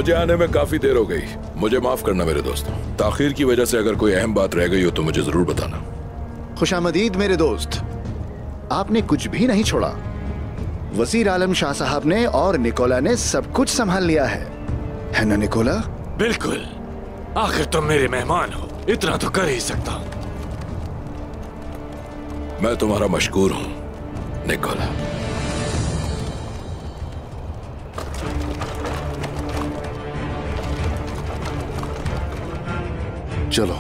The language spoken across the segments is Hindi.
मुझे आने में काफी देर हो गई, मुझे माफ करना मेरे दोस्त। ताखीर की वजह से अगर कोई अहम बात रह गई हो तो मुझे जरूर बताना। खुशामदीद मेरे दोस्त, आपने कुछ भी नहीं छोड़ा। वजीर आलम शाह साहब ने और निकोला ने सब कुछ संभाल लिया है ना निकोला? बिल्कुल, आखिर तुम मेरे मेहमान हो, इतना तो कर ही सकता हूं। मैं तुम्हारा मशकूर हूं निकोला। चलो।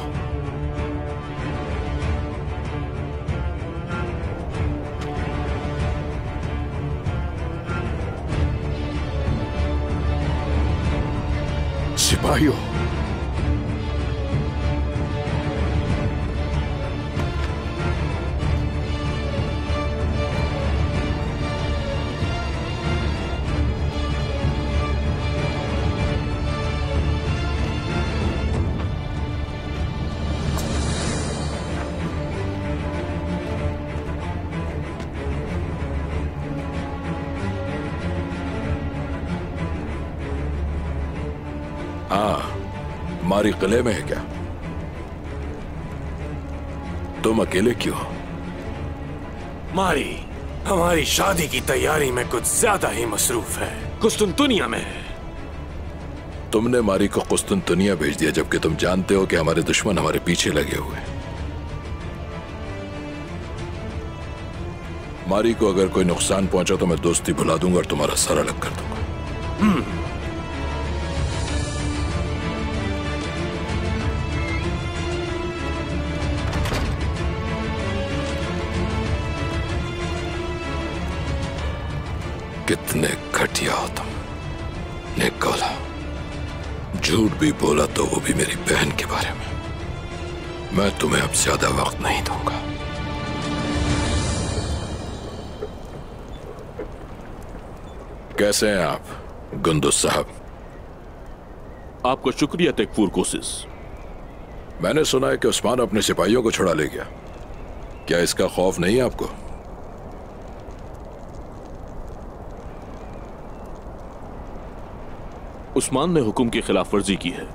सिपाहियों, मारी किले में है क्या? तुम अकेले क्यों? मारी हमारी शादी की तैयारी में कुछ ज्यादा ही मसरूफ है, कुस्तुनतुनिया में है। तुमने मारी को कुस्तुनतुनिया भेज दिया जबकि तुम जानते हो कि हमारे दुश्मन हमारे पीछे लगे हुए हैं। मारी को अगर कोई नुकसान पहुंचा तो मैं दोस्ती भुला दूंगा और तुम्हारा सर अलग कर दूंगा। कितने घटिया हो तुम निकोला। झूठ भी बोला तो वो भी मेरी बहन के बारे में। मैं तुम्हें अब ज्यादा वक्त नहीं दूंगा। कैसे हैं आप गुंदुस साहब? आपका शुक्रिया तेकफूर कोसिस। मैंने सुना है कि उस्मान अपने सिपाहियों को छुड़ा ले गया। क्या इसका खौफ नहीं है आपको? उस्मान ने हुक्म की खिलाफ वर्जी की है,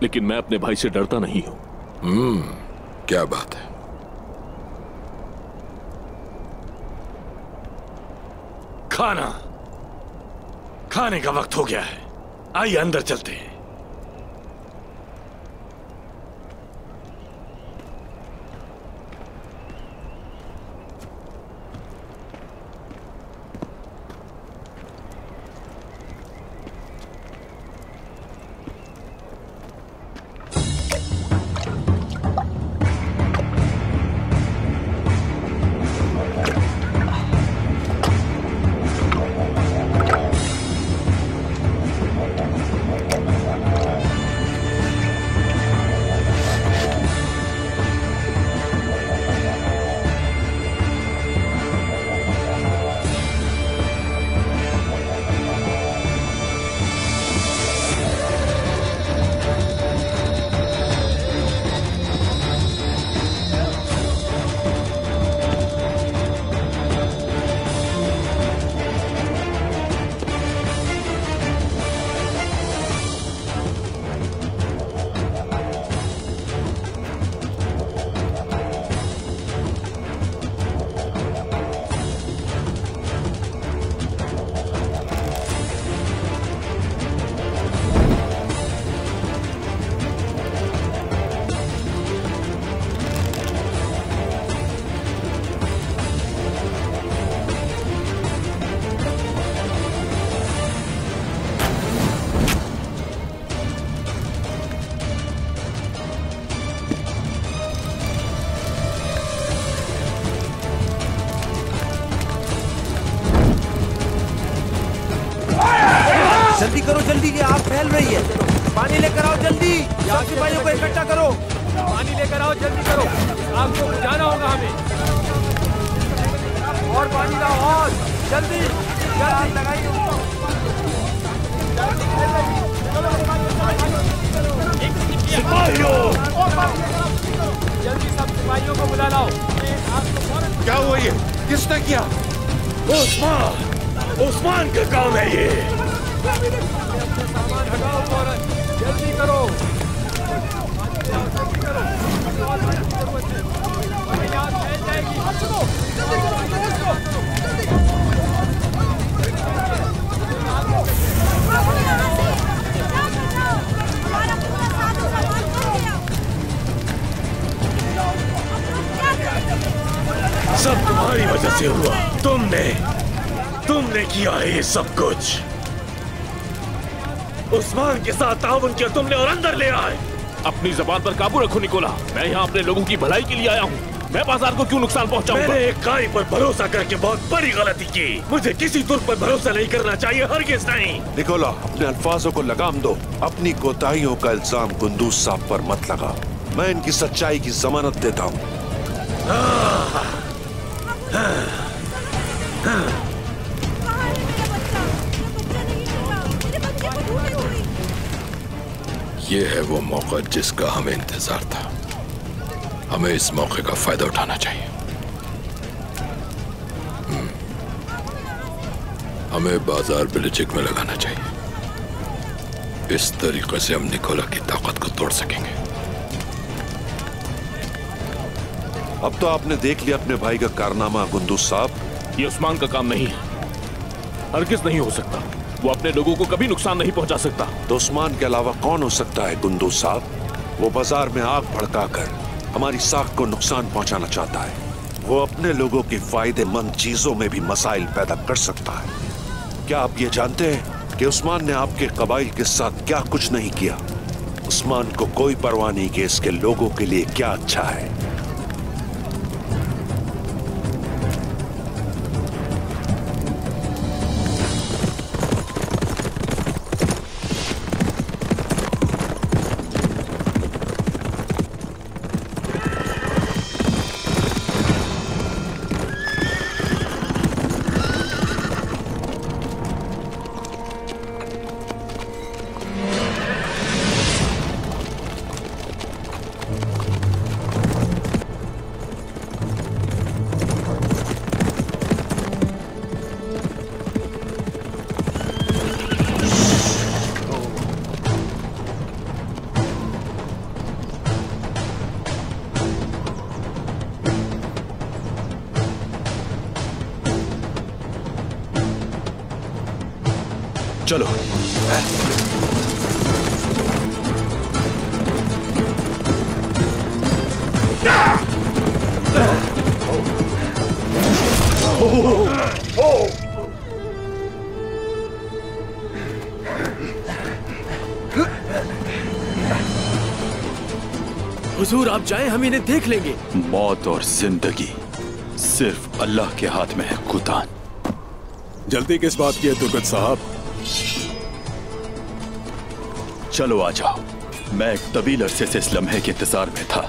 लेकिन मैं अपने भाई से डरता नहीं हूं। क्या बात है। खाने का वक्त हो गया है, आइए अंदर चलते हैं। जल्दी करो, जल्दी, ये आग फैल रही है। पानी लेकर आओ जल्दी, यहाँ सिपाहियों को इकट्ठा करो। पानी लेकर आओ, जल्दी करो, आग को बुझाना होगा हमें। और पानी लाओ, और जल्दी आग लगाइए। सिपाहियों, जल्दी सब सिपाहियों को बुला लाओ। क्या हुआ ये? किसने किया? उस्मान का काम है ये। लगाओ फौरन, जल्दी करो। जल्दी करो, जरूरत है, वरना यहाँ फैल जाएगी। सब तुम्हारी वजह से हुआ। तुमने किया है ये सब कुछ। उस्मान के साथ ताउन किया तुमने और अंदर ले आए। अपनी जबान पर काबू रखो निकोला। मैं यहाँ अपने लोगों की भलाई के लिए आया हूँ। मैं बाजार को क्यों नुकसान पहुँचाऊंगा? मैंने एक गाय पर भरोसा करके बहुत बड़ी गलती की। मुझे किसी तुर्क पर भरोसा नहीं करना चाहिए, हरगिज़ नहीं। निकोला, अपने अल्फाजों को लगाम दो। अपनी कोताहियों का इल्जाम कुंदूज साहब पर मत लगा। मैं इनकी सच्चाई की जमानत देता हूँ। ये है वो मौका जिसका हमें इंतजार था। हमें इस मौके का फायदा उठाना चाहिए। हमें बाजार बिलिचिक में लगाना चाहिए। इस तरीके से हम निकोला की ताकत को तोड़ सकेंगे। अब तो आपने देख लिया अपने भाई का कारनामा कुंदूज साहब। ये उस्मान का काम नहीं है, हरगिज़ नहीं हो सकता। वो अपने लोगों को कभी नुकसान नहीं पहुंचा सकता। तो उस्मान के अलावा कौन हो सकता है कुंदूज साहब? वो बाजार में आग भड़काकर हमारी साख को नुकसान पहुंचाना चाहता है। वो अपने लोगों की फायदेमंद चीजों में भी मसाइल पैदा कर सकता है। क्या आप ये जानते हैं कि उस्मान ने आपके कबाइल के साथ क्या कुछ नहीं किया? उस्मान को कोई परवाह नहीं कि इसके लोगों के लिए क्या अच्छा है। चलो। हुजूर आप जाएं, हम इन्हें देख लेंगे। मौत और जिंदगी सिर्फ अल्लाह के हाथ में है कुतान। जल्दी किस बात की है तुर्गत साहब? चलो आ जाओ। मैं एक तवील अरसे से इस लम्हे के इंतजार में था।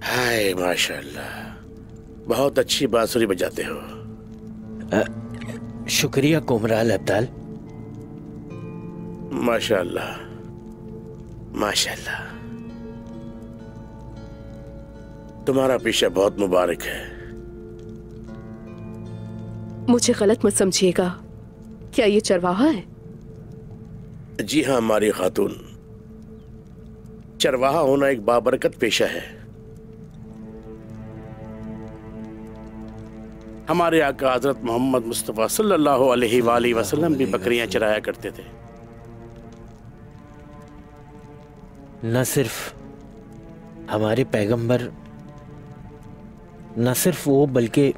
हाय माशाल्लाह, बहुत अच्छी बांसुरी बजाते हो। शुक्रिया कुमराल अब्दाल। माशाअल्लाह माशाअल्लाह, तुम्हारा पेशा बहुत मुबारक है। मुझे गलत मत समझिएगा, क्या ये चरवाहा है? जी हाँ हमारी खातून, चरवाहा होना एक बाबरकत पेशा है। हमारे आका हजरत मोहम्मद मुस्तफ़ा सल्लल्लाहु अलैहि वसल्लम भी बकरियां चराया करते थे। न सिर्फ हमारे पैगंबर, न सिर्फ वो, बल्कि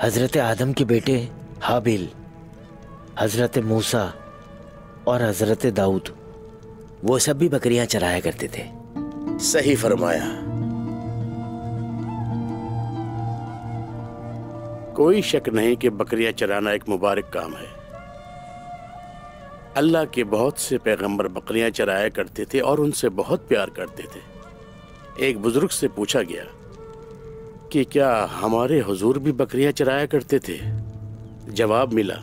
हजरत आदम के बेटे हाबिल, हजरत मूसा और हजरत दाऊद, वो सब भी बकरियां चराया करते थे। सही फरमाया। कोई शक नहीं कि बकरियां चराना एक मुबारक काम है। अल्लाह के बहुत से पैगंबर बकरियां चराया करते थे और उनसे बहुत प्यार करते थे। एक बुजुर्ग से पूछा गया कि क्या हमारे हुजूर भी बकरियां चराया करते थे? जवाब मिला,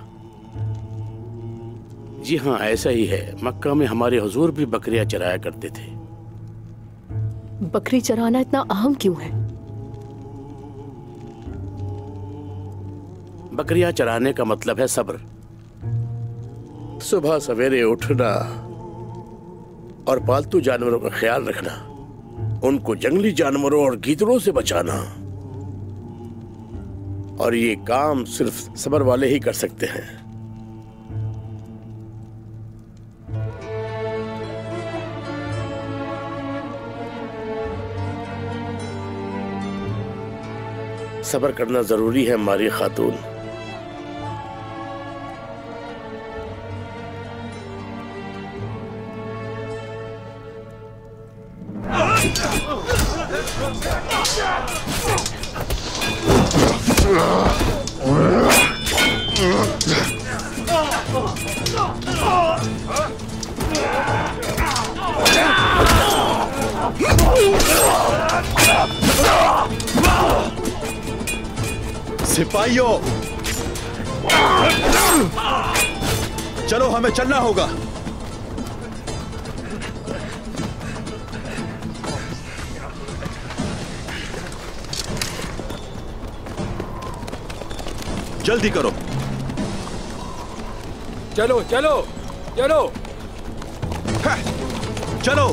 जी हाँ ऐसा ही है, मक्का में हमारे हुजूर भी बकरियां चराया करते थे। बकरी चराना इतना अहम क्यों है? बकरियां चराने का मतलब है सब्र। सुबह सवेरे उठना और पालतू जानवरों का ख्याल रखना, उनको जंगली जानवरों और गीदड़ों से बचाना, और ये काम सिर्फ सब्र वाले ही कर सकते हैं। सब्र करना जरूरी है हमारी खातून। सिपाहियों, चलो हमें चलना होगा। जल्दी करो। चलो चलो चलो चलो।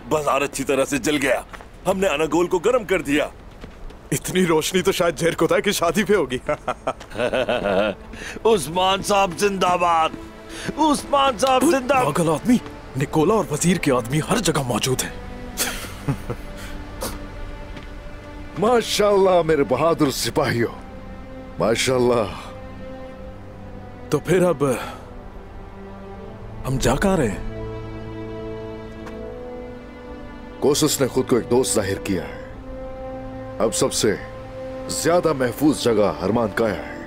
बाजार अच्छी तरह से जल गया। हमने अनागोल को गर्म कर दिया। इतनी रोशनी तो शायद जहर खुदा की शादी पे होगी। उस्मान साहब जिंदाबाद, उस्मान साहब जिंदाबाद। पागल आदमी, निकोला और वजीर के आदमी हर जगह मौजूद हैं। माशाल्लाह मेरे बहादुर सिपाहियों, माशाल्लाह। तो फिर अब हम जा कहां रहे हैं? कोसस ने खुद को एक दोस्त जाहिर किया है। अब सबसे ज्यादा महफूज जगह हरमान काया है।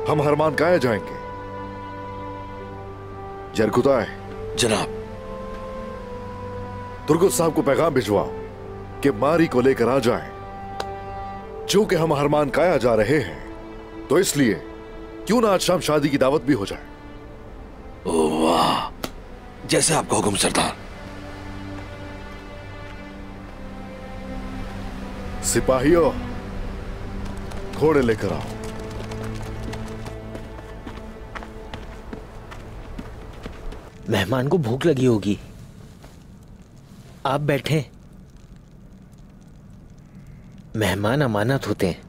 हम हरमान काया जाएंगे। जरकुताए जनाब। तुर्गुत साहब को पैगाम भिजवाओ कि मारी को लेकर आ जाएं। चूंकि हम हरमान काया जा रहे हैं, तो इसलिए क्यों ना आज शाम शादी की दावत भी हो जाए। ओह वाह, जैसे आपका हुक्म सरदार। सिपाहियों, घोड़े लेकर आओ। मेहमान को भूख लगी होगी, आप बैठे। मेहमान अमानत होते हैं।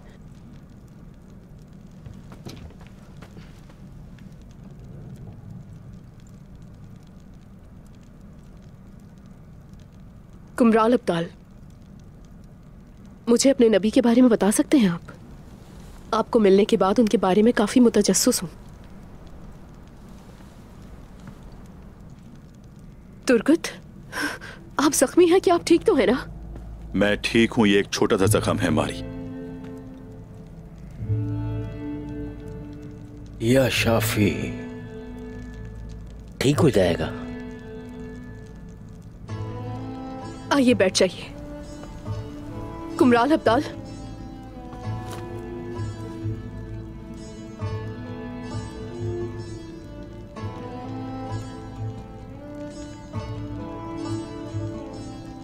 कुमराल अब्दाल, मुझे अपने नबी के बारे में बता सकते हैं आप? आपको मिलने के बाद उनके बारे में काफी मुतजस्सिस हूं। तुर्गुत, आप जख्मी हैं, क्या आप ठीक तो हैं ना? मैं ठीक हूं, ये एक छोटा सा जख्म है मारी। या शाफी ठीक हो जाएगा। आइए बैठ जाइए। कुमराल अब्दाल,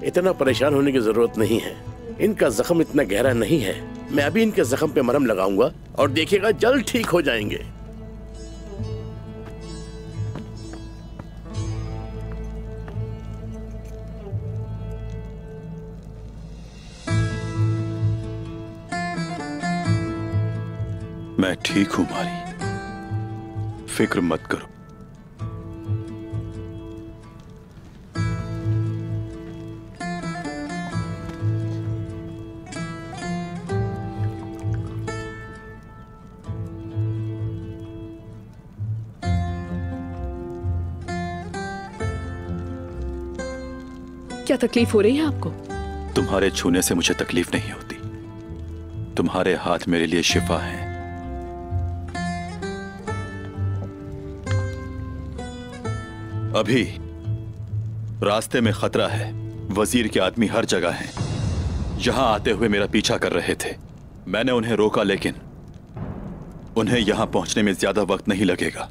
इतना परेशान होने की जरूरत नहीं है। इनका जख्म इतना गहरा नहीं है। मैं अभी इनके जख्म पे मरहम लगाऊंगा और देखिएगा जल्द ठीक हो जाएंगे। मैं ठीक हूं मारी, फिक्र मत करो। क्या तकलीफ हो रही है आपको? तुम्हारे छूने से मुझे तकलीफ नहीं होती। तुम्हारे हाथ मेरे लिए शिफा हैं। अभी रास्ते में खतरा है। वजीर के आदमी हर जगह हैं। यहां आते हुए मेरा पीछा कर रहे थे। मैंने उन्हें रोका, लेकिन उन्हें यहां पहुंचने में ज्यादा वक्त नहीं लगेगा।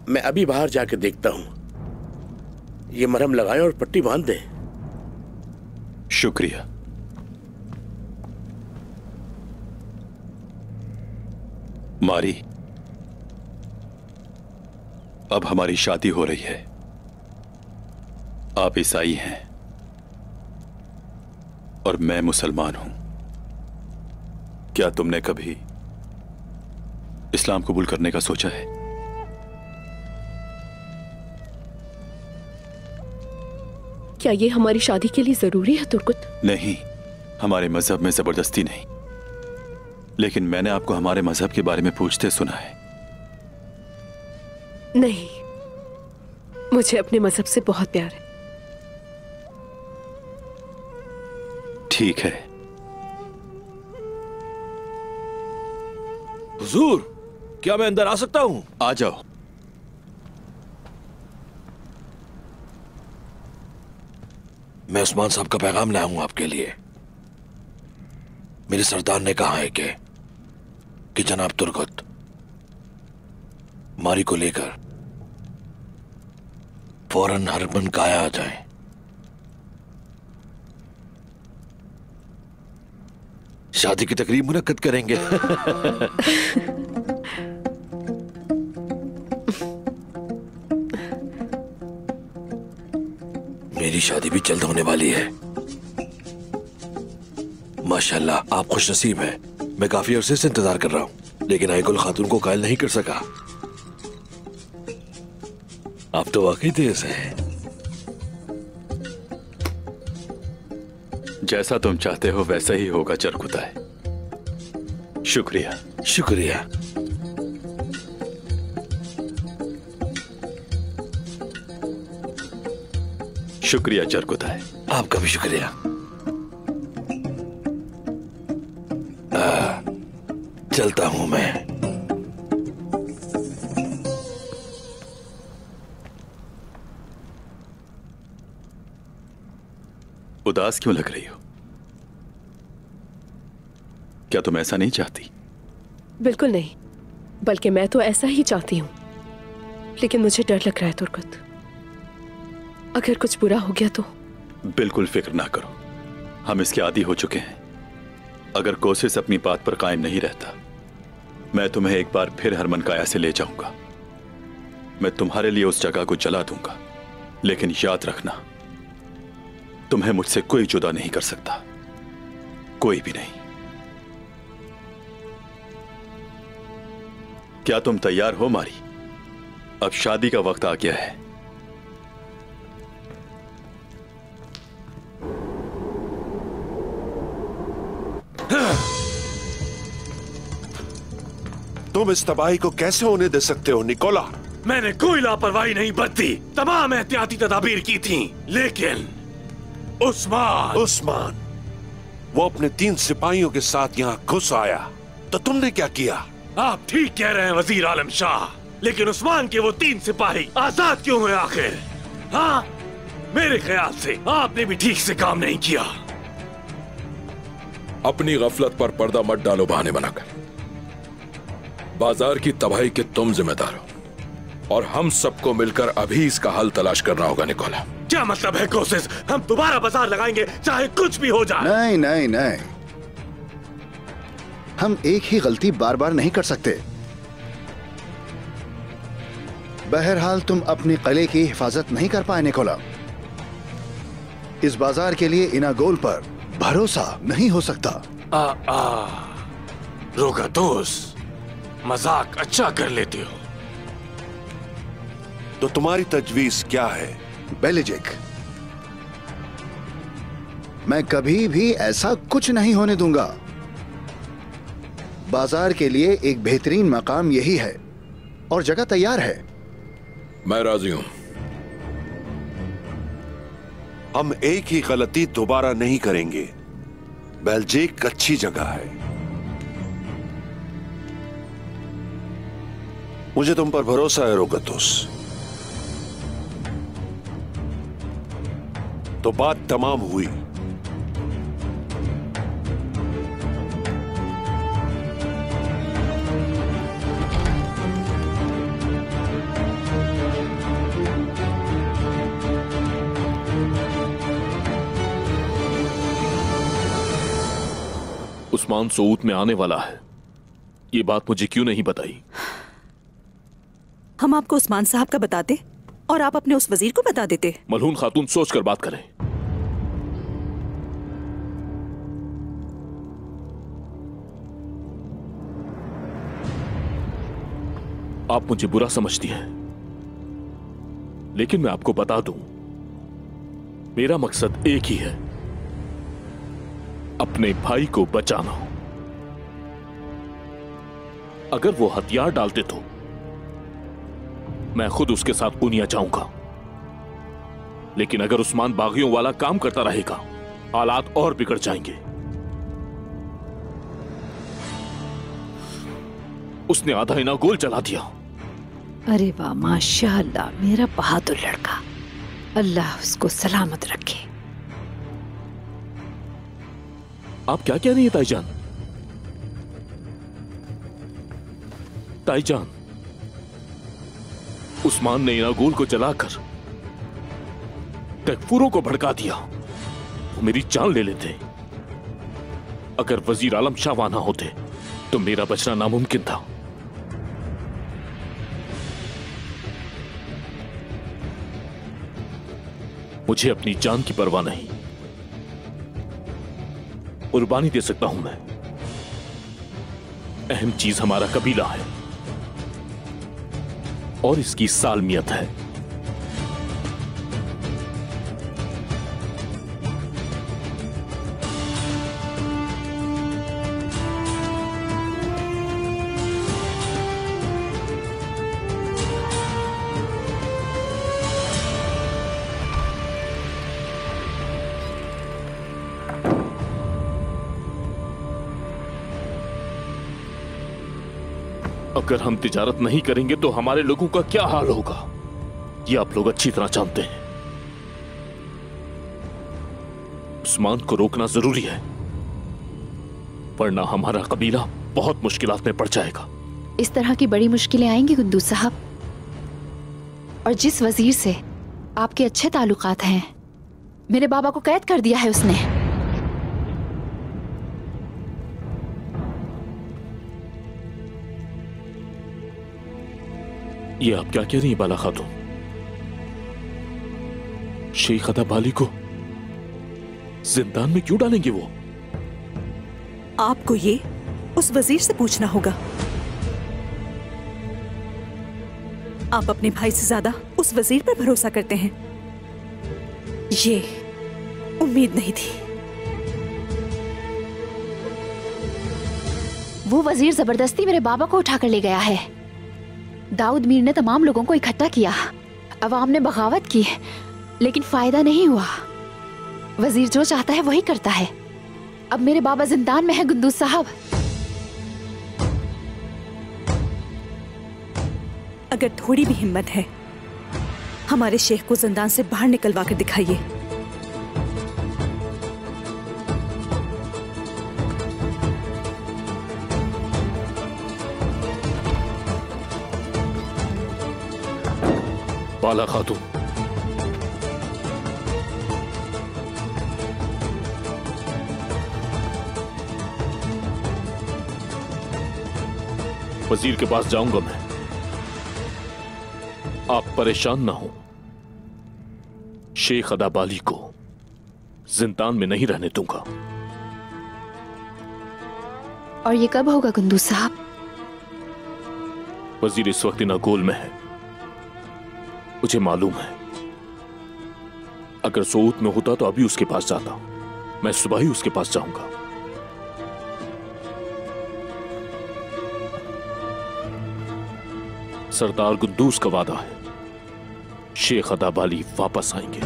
मैं अभी बाहर जाके देखता हूं। ये मरहम लगाएं और पट्टी बांध दें। शुक्रिया। मारी, अब हमारी शादी हो रही है। आप ईसाई हैं और मैं मुसलमान हूं। क्या तुमने कभी इस्लाम कबूल करने का सोचा है? क्या ये हमारी शादी के लिए जरूरी है तुर्कुत? नहीं, हमारे मजहब में जबरदस्ती नहीं। लेकिन मैंने आपको हमारे मजहब के बारे में पूछते सुना है। नहीं, मुझे अपने मजहब से बहुत प्यार है। ठीक है। हुजूर, क्या मैं अंदर आ सकता हूं? आ जाओ। मैं उस्मान साहब का पैगाम लाया हूं आपके लिए। मेरे सरदार ने कहा है कि जनाब तुर्कुत मारी को लेकर फौरन हरमन काया आ जाए। शादी की तकरीब मुनक्कद करेंगे। मेरी शादी भी जल्द होने वाली है। माशाल्लाह, आप खुशनसीब हैं। मैं काफी अरसे से इंतजार कर रहा हूं, लेकिन आइकुल खातून को कायल नहीं कर सका। आप तो वाकई तेज हैं। जैसा तुम चाहते हो वैसा ही होगा चरकुताए। शुक्रिया। शुक्रिया। शुक्रिया चरकुताए। आपका भी शुक्रिया। चलता हूं मैं। उदास क्यों लग रही हो? क्या तुम ऐसा नहीं चाहती? बिल्कुल नहीं, बल्कि मैं तो ऐसा ही चाहती हूँ। लेकिन मुझे डर लग रहा है तुर्कुत। अगर कुछ बुरा हो गया तो? बिल्कुल फिक्र ना करो, हम इसके आदी हो चुके हैं। अगर कोशिश अपनी बात पर कायम नहीं रहता, मैं तुम्हें एक बार फिर हरमन काया से ले जाऊंगा। मैं तुम्हारे लिए उस जगह को जला दूंगा, लेकिन याद रखना, तुम्हें मुझसे कोई जुदा नहीं कर सकता, कोई भी नहीं। क्या तुम तैयार हो मारी? अब शादी का वक्त आ गया है। तुम इस तबाही को कैसे होने दे सकते हो निकोला? मैंने कोई लापरवाही नहीं बरती, तमाम एहतियाती तदाबीर की थी, लेकिन उस्मान वो अपने 3 सिपाहियों के साथ यहाँ घुस आया तो तुमने क्या किया? आप ठीक कह रहे हैं वजीर आलम शाह, लेकिन उस्मान के वो 3 सिपाही आजाद क्यों हुए आखिर? हाँ, मेरे ख्याल से आपने भी ठीक से काम नहीं किया। अपनी गफलत पर पर्दा मत डालो बहाने बनाकर। बाजार की तबाही के तुम जिम्मेदार हो और हम सबको मिलकर अभी इसका हल तलाश करना होगा निकोला। क्या मतलब है कोशिश? हम दोबारा बाजार लगाएंगे चाहे कुछ भी हो जाए। नहीं नहीं नहीं, हम एक ही गलती बार बार नहीं कर सकते। बहरहाल तुम अपने किले की हिफाजत नहीं कर पाए निकोला। इस बाजार के लिए इनागोल पर भरोसा नहीं हो सकता। रोगा दोस्त, मजाक अच्छा कर लेते हो। तो तुम्हारी तजवीज क्या है? बेलिजिक, मैं कभी भी ऐसा कुछ नहीं होने दूंगा। बाजार के लिए एक बेहतरीन मकाम यही है और जगह तैयार है। मैं राजी हूं। हम एक ही गलती दोबारा नहीं करेंगे। बेल्जिक अच्छी जगह है। मुझे तुम पर भरोसा है रोगतुस। तो बात तमाम हुई। उस्मान सऊद में आने वाला है, ये बात मुझे क्यों नहीं बताई? हम आपको उस्मान साहब का बताते और आप अपने उस वजीर को बता देते। मलहून खातून, सोच कर बात करें। आप मुझे बुरा समझती हैं, लेकिन मैं आपको बता दूं, मेरा मकसद एक ही है, अपने भाई को बचाना। अगर वो हथियार डालते तो मैं खुद उसके साथ पूनिया जाऊंगा, लेकिन अगर उस्मान बागियों वाला काम करता रहेगा, हालात और बिगड़ जाएंगे। उसने आधा इना गोल जला दिया। अरे वाह, माशाअल्लाह, मेरा बहादुर लड़का। अल्लाह उसको सलामत रखे। आप क्या कह रही हैं ताईजान? ताईजान, उस्मान ने इनागोल को जलाकर तकफूरों को भड़का दिया। वो मेरी जान ले लेते। अगर वजीर आलम शाह वहां ना होते तो मेरा बचना नामुमकिन था। मुझे अपनी जान की परवाह नहीं, कुर्बानी दे सकता हूं मैं। अहम चीज हमारा कबीला है और इसकी सालमियत है। अगर हम तिजारत नहीं करेंगे तो हमारे लोगों का क्या हाल होगा, ये आप लोग अच्छी तरह जानते हैं। उस्मान को रोकना जरूरी है, वरना हमारा कबीला बहुत मुश्किलात में पड़ जाएगा। इस तरह की बड़ी मुश्किलें आएंगी कुद्दूस साहब, और जिस वजीर से आपके अच्छे ताल्लुकात हैं, मेरे बाबा को कैद कर दिया है उसने। ये आप क्या कह रही हैं बाला खातून? शेख अदा बाली को जिंदान में क्यों डालेंगे वो? आपको ये उस वजीर से पूछना होगा। आप अपने भाई से ज्यादा उस वजीर पर भरोसा करते हैं, ये उम्मीद नहीं थी। वो वजीर जबरदस्ती मेरे बाबा को उठाकर ले गया है। दाऊद मीर ने तमाम लोगों को इकट्ठा किया, अवाम ने बगावत की, लेकिन फायदा नहीं हुआ। वजीर जो चाहता है वही करता है। अब मेरे बाबा जिंदान में है कुद्दूस साहब। अगर थोड़ी भी हिम्मत है, हमारे शेख को जिंदान से बाहर निकलवा कर दिखाइए। बाला खातून, वजीर के पास जाऊंगा मैं। आप परेशान ना हो, शेख अदाबाली को जिंदान में नहीं रहने दूंगा। और ये कब होगा कुद्दूस साहब? वजीर इस वक्त नागोल में है, मुझे मालूम है। अगर सोऊत में होता तो अभी उसके पास जाता। मैं सुबह ही उसके पास जाऊंगा। सरदार कुद्दूस का वादा है, शेख अदाबाली वापस आएंगे।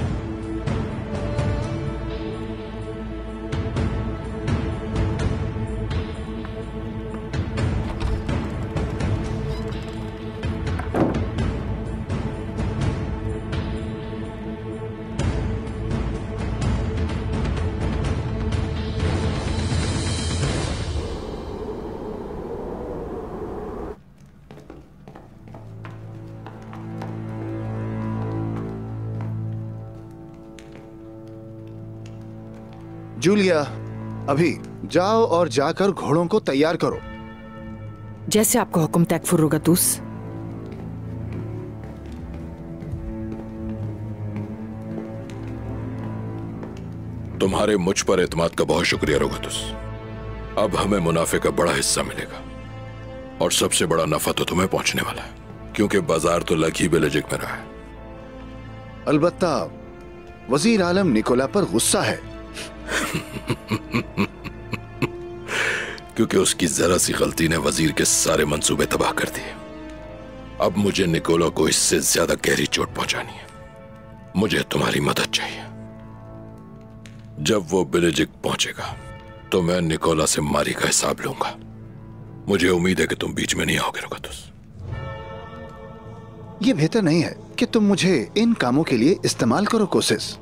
जूलिया, अभी जाओ और जाकर घोड़ों को तैयार करो। जैसे आपका हुक्म तकफुर रुगतूस। तुम्हारे मुझ पर एतमाद का बहुत शुक्रिया रुगतूस। अब हमें मुनाफे का बड़ा हिस्सा मिलेगा और सबसे बड़ा नफा तो तुम्हें पहुंचने वाला है, क्योंकि बाजार तो लकी बेलजिक में रहा है। अलबत्ता वजीर आलम निकोला पर गुस्सा है क्योंकि उसकी जरा सी गलती ने वजीर के सारे मंसूबे तबाह कर दिए। अब मुझे निकोला को इससे ज्यादा गहरी चोट पहुंचानी है। मुझे तुम्हारी मदद चाहिए। जब वो बेलजिक पहुंचेगा तो मैं निकोला से मारी का हिसाब लूंगा। मुझे उम्मीद है कि तुम बीच में नहीं आओगे रुगतूस। ये बेहतर नहीं है कि तुम मुझे इन कामों के लिए इस्तेमाल करो कोशिश,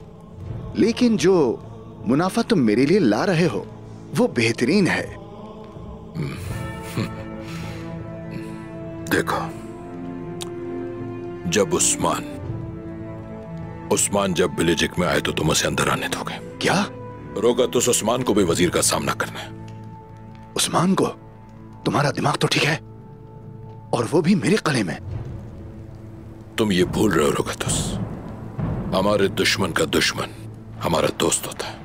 लेकिन जो मुनाफा तुम मेरे लिए ला रहे हो वो बेहतरीन है। देखो, जब उस्मान जब बेलजिक में आए तो तुम उसे अंदर आने दोगे क्या? रुगतूस, उस्मान को भी वजीर का सामना करना है। उस्मान को? तुम्हारा दिमाग तो ठीक है, और वो भी मेरे कले में। तुम ये भूल रहे हो रुगतूस, हमारे दुश्मन का दुश्मन हमारा दोस्त होता है।